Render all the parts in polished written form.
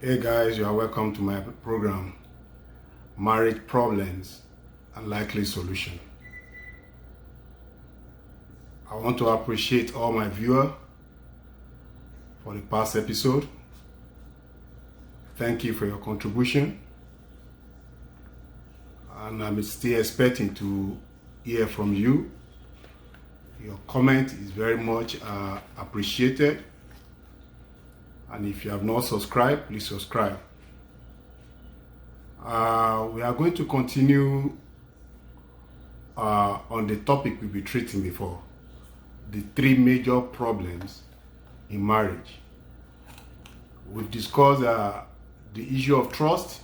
Hey guys, you are welcome to my program, Marriage Problems and Likely Solution. I want to appreciate all my viewers for the past episode. Thank you for your contribution. And I'm still expecting to hear from you. Your comment is very much appreciated. And if you have not subscribed, please subscribe. We are going to continue on the topic we've been treating before, the three major problems in marriage. We've discussed the issue of trust.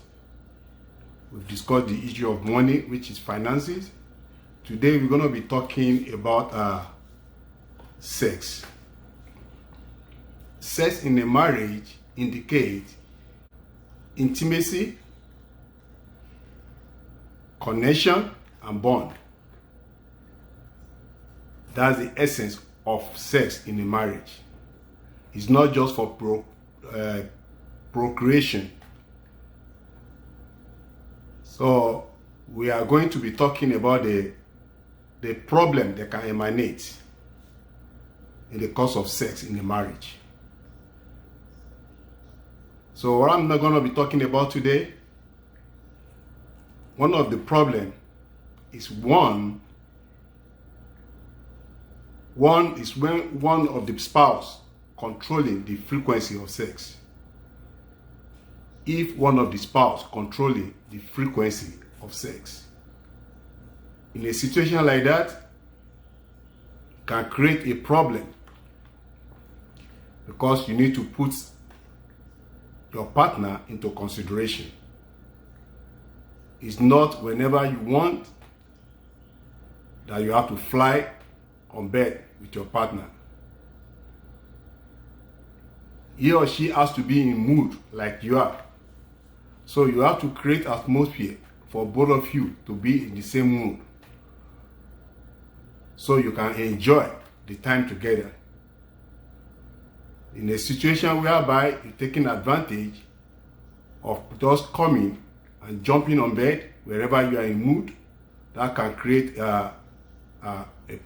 We've discussed the issue of money, which is finances. Today we're going to be talking about sex. Sex in a marriage indicates intimacy, connection, and bond. That's the essence of sex in a marriage. It's not just for procreation. So we are going to be talking about the problem that can emanate in the course of sex in a marriage. So what I'm not going to be talking about today, one of the problems is one is when one of the spouse controlling the frequency of sex. If one of the spouse controlling the frequency of sex, in a situation like that, can create a problem because you need to put your partner into consideration. It's not whenever you want that you have to fly on bed with your partner. He or she has to be in mood like you are. So you have to create atmosphere for both of you to be in the same mood, so you can enjoy the time together. In a situation whereby you're taking advantage of just coming and jumping on bed wherever you are in mood, that can create a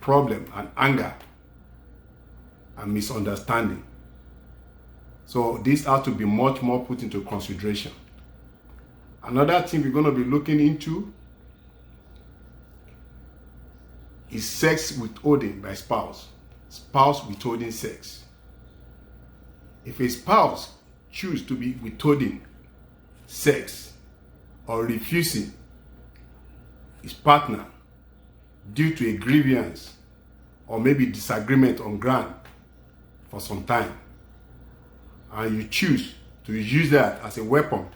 problem and anger and misunderstanding. So this has to be much more put into consideration. Another thing we're going to be looking into is sex withholding by spouse withholding sex. If a spouse chooses to be withholding sex or refusing his partner due to a grievance or maybe disagreement on ground for some time, and you choose to use that as a weapon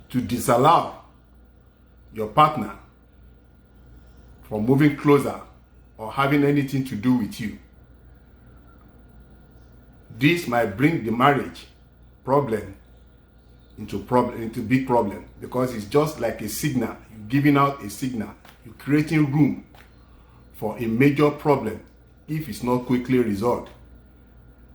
to disallow your partner from moving closer or having anything to do with you, this might bring the marriage problem into big problem, because it's just like a signal. You're giving out a signal. You're creating room for a major problem if it's not quickly resolved.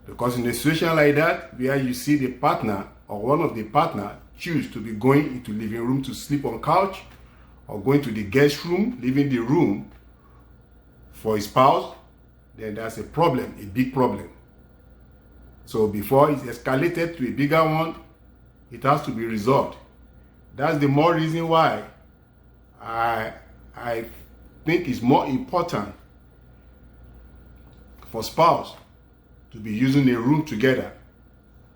Because in a situation like that, where you see the partner or one of the partner choose to be going into living room to sleep on couch, or going to the guest room, leaving the room for his spouse, then there's a problem, a big problem. So before it's escalated to a bigger one, it has to be resolved. That's the more reason why I think it's more important for spouse to be using a room together.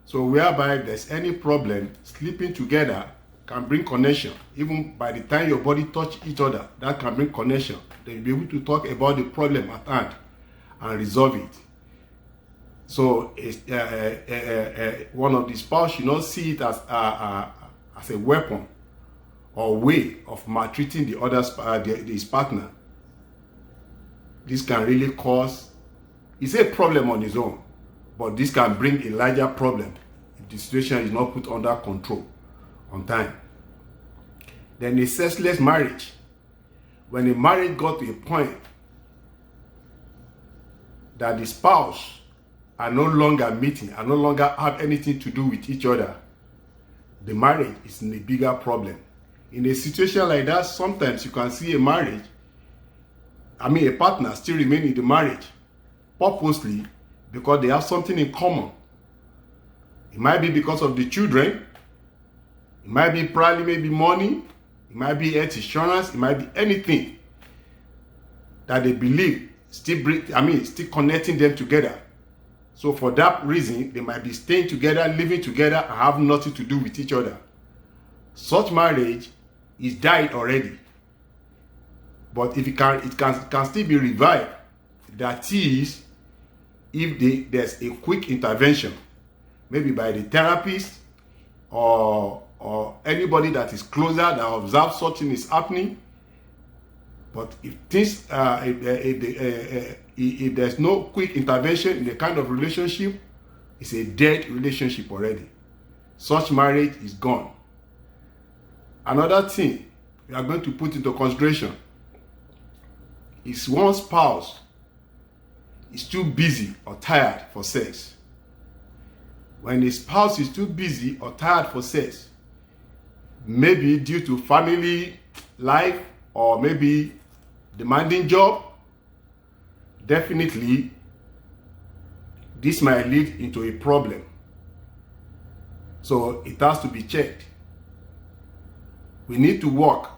So whereby if there's any problem, sleeping together can bring connection. Even by the time your body touch each other, that can bring connection. Then you'll be able to talk about the problem at hand and resolve it. So one of the spouse should not see it as a weapon or way of maltreating the other his partner. This can really cause, it's a problem on its own, but this can bring a larger problem if the situation is not put under control on time. Then a sexless marriage. When a marriage got to a point that the spouse are no longer meeting, are no longer have anything to do with each other, the marriage is in a bigger problem. In a situation like that, sometimes you can see a partner still remain in the marriage purposely because they have something in common. It might be because of the children. It might be probably maybe money. It might be health insurance. It might be anything that they believe still connecting them together. So for that reason, they might be staying together, living together, and have nothing to do with each other. Such marriage is died already. But if it can still be revived. That is, if there's a quick intervention, maybe by the therapist or anybody that is closer that observes such thing is happening. But if things, if there's no quick intervention in the kind of relationship, it's a dead relationship already. Such marriage is gone. Another thing we are going to put into consideration is one spouse is too busy or tired for sex. When the spouse is too busy or tired for sex, maybe due to family life or maybe demanding job, definitely this might lead into a problem. So it has to be checked. We need to work,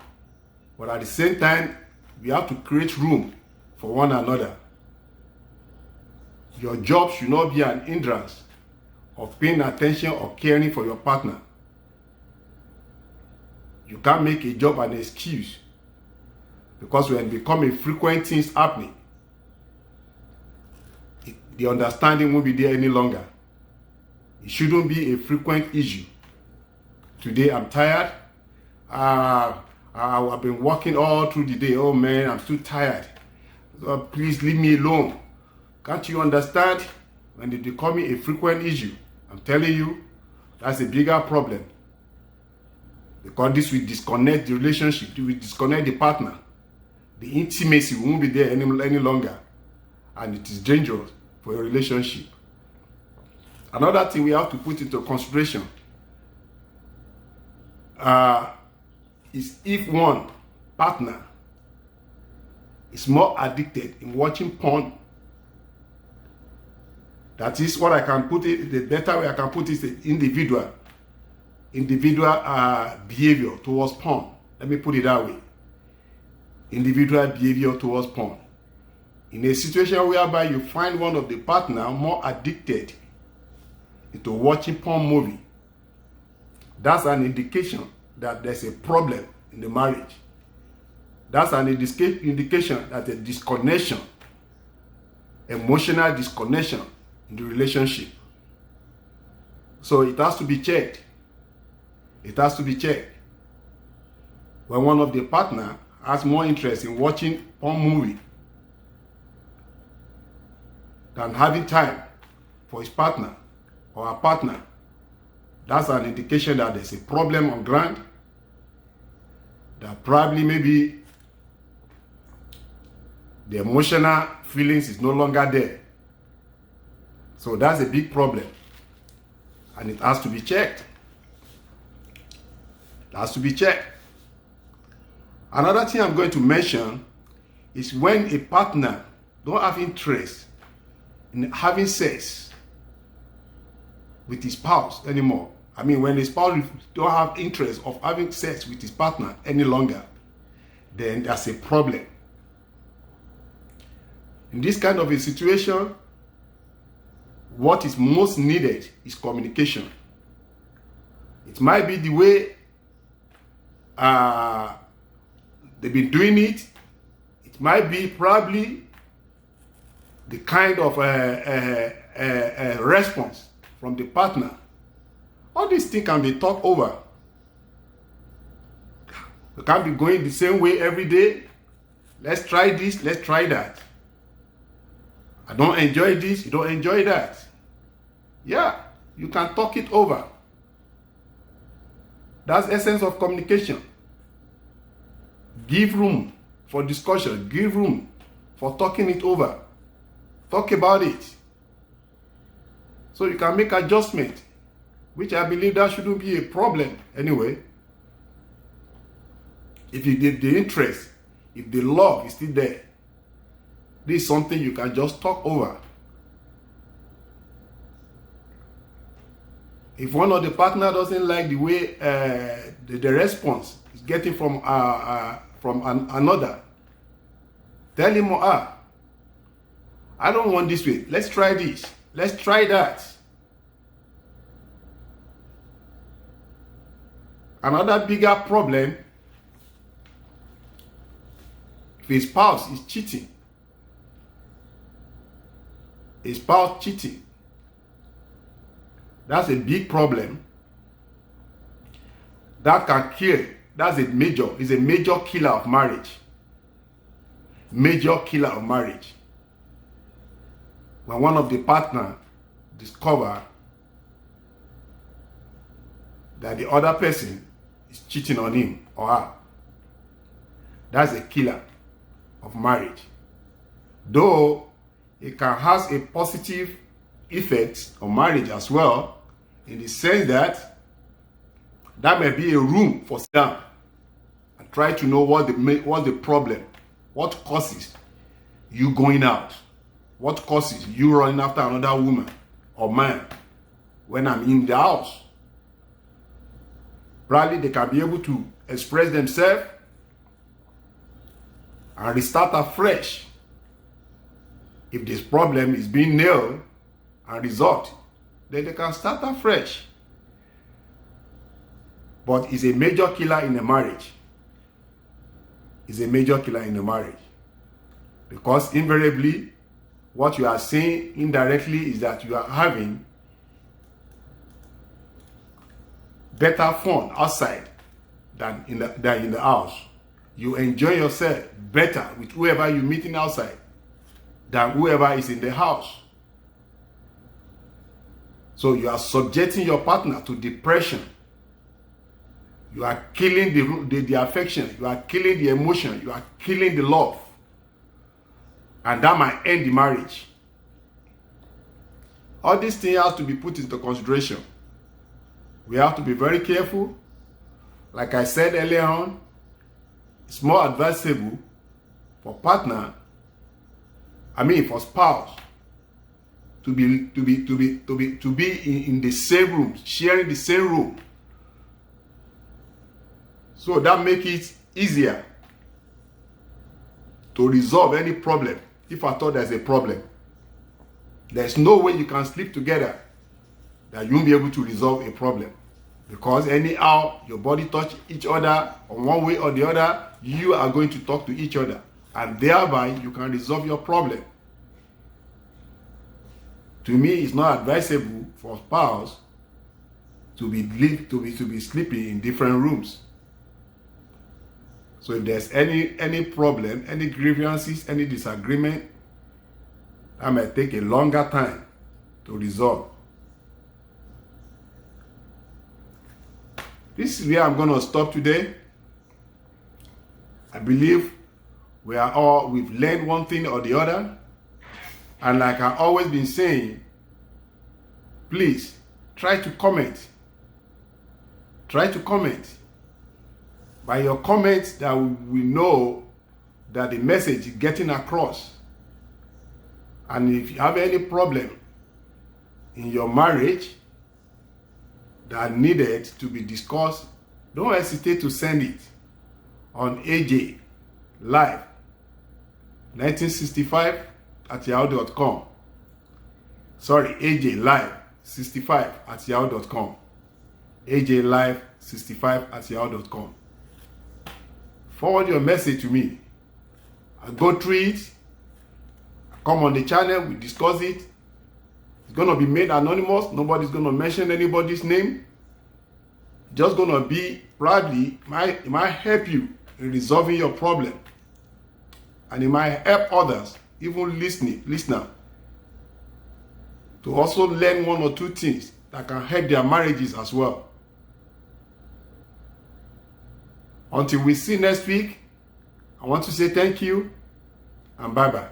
but at the same time, we have to create room for one another. Your job should not be an hindrance of paying attention or caring for your partner. You can't make a job an excuse, because when it becomes a frequent things happening, the understanding won't be there any longer. It shouldn't be a frequent issue. Today I'm tired. I've been working all through the day. Oh man, I'm too tired. So please leave me alone. Can't you understand? When it becomes a frequent issue, I'm telling you, that's a bigger problem. Because this will disconnect the relationship, it will disconnect the partner. The intimacy won't be there any longer. And it is dangerous for your relationship. Another thing we have to put into consideration is if one partner is more addicted in watching porn. That is what I can put it, the better way I can put it is individual behavior towards porn. Let me put it that way. Individual behavior towards porn. In a situation whereby you find one of the partner more addicted into watching porn movie, that's an indication that there's a problem in the marriage. That's an indication that a disconnection, emotional disconnection in the relationship. So it has to be checked. It has to be checked. When one of the partner has more interest in watching porn movie than having time for his partner or her partner, that's an indication that there's a problem on ground, that probably maybe the emotional feelings is no longer there. So that's a big problem. And it has to be checked. It has to be checked. Another thing I'm going to mention is when a partner don't have interest in having sex with his spouse anymore. I mean, when the spouse don't have interest of having sex with his partner any longer, then that's a problem. In this kind of a situation, what is most needed is communication. It might be the way they've been doing it. It might be probably the kind of response from the partner. All these things can be talked over. You can't be going the same way every day. Let's try this, let's try that. I don't enjoy this, you don't enjoy that. Yeah, you can talk it over. That's the essence of communication. Give room for discussion. Give room for talking it over. Talk about it. So you can make adjustment, which I believe that shouldn't be a problem anyway. If you did the interest, if the love is still there, this is something you can just talk over. If one of the partner doesn't like the way the response is getting from another, tell him, I don't want this way. Let's try this. Let's try that. Another bigger problem, if his spouse is cheating, his spouse cheating, that's a big problem. That can kill. That's a major killer of marriage. Major killer of marriage. When one of the partner discover that the other person is cheating on him or her, that's a killer of marriage. Though it can have a positive effect on marriage as well, in the sense that may be a room for sit down and try to know what's the problem, what causes you going out, what causes you running after another woman or man when I'm in the house. Probably they can be able to express themselves and restart afresh. If this problem is being nailed and resolved, then they can start afresh. But it's a major killer in a marriage. It's a major killer in a marriage. Because invariably, what you are saying indirectly is that you are having better fun outside than in the house. You enjoy yourself better with whoever you're meeting outside than whoever is in the house. So you are subjecting your partner to depression. You are killing the affection. You are killing the emotion. You are killing the love. And that might end the marriage. All these things have to be put into consideration. We have to be very careful. Like I said earlier on, it's more advisable for for spouse to be in the same room, sharing the same room. So that makes it easier to resolve any problem. If I thought there's a problem, there's no way you can sleep together that you won't be able to resolve a problem. Because anyhow, your body touch each other on one way or the other, you are going to talk to each other. And thereby, you can resolve your problem. To me, it's not advisable for a spouse to be sleeping in different rooms. So if there's any problem, any grievances, any disagreement, that might take a longer time to resolve. This is where I'm going to stop today. I believe we've learned one thing or the other. And like I've always been saying, please try to comment. Try to comment. By your comments, that we know that the message is getting across. And if you have any problem in your marriage that needed to be discussed, don't hesitate to send it on AJ Live 1965 at yahoo.com. Sorry, AJ Live 65 at yahoo.com. AJ Live 65 at yahoo.com. Forward your message to me. I go through it. I come on the channel. We discuss it. It's going to be made anonymous. Nobody's going to mention anybody's name. Just going to be probably, it might help you in resolving your problem. And it might help others, even listener, to also learn one or two things that can help their marriages as well. Until we see next week, I want to say thank you and bye-bye.